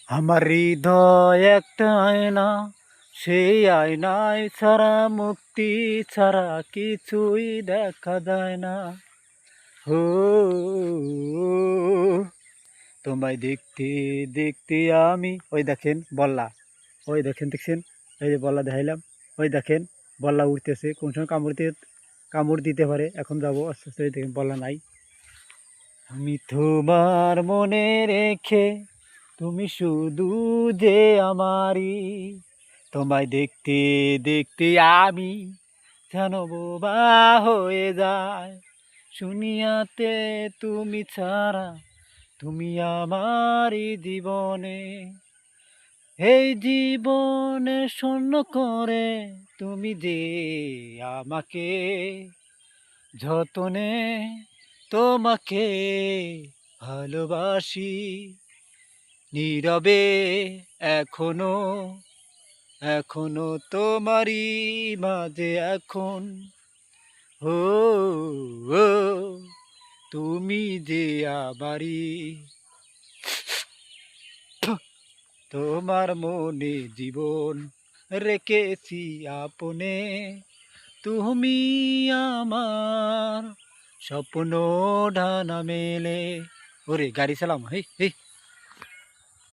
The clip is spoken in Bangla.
আমার হৃদয় একটা আয়না, সেই আয়নায় ছাড়া মুক্তি ছাড়া কিছুই দেখা যায় না। হো, তোমায় দেখতে দেখতে আমি, ওই দেখেন বল্লা, ওই দেখেন দেখছেন, এই যে বল্লা দেখাইলাম, ওই দেখেন বল্লা উঠতেছে, কোন সময় কামড় দিতে পারে। এখন যাবো আস্তে আস্তে, দেখেন বল্লা নাই। আমি তোমার মনে রেখে, তুমি শুধু যে আমারই, তোমায় দেখতে দেখতে আমি যেন বোবা হয়ে যায়। শুনিয়াতে তুমি ছাড়া, তুমি আমারই জীবনে, এই জীবনে শূন্য করে তুমি যে আমাকে যতনে তোমাকে ভালোবাসি নীরবে, এখনো এখনো তোমারই মাঝে এখন। ও, ও তুমি যে আমারই, তোমার মনে জীবন রেখেছি আপনে, তুমি আমার স্বপ্ন ডানা মেলে। ওরে গাড়ি চালাম, হেই হেই।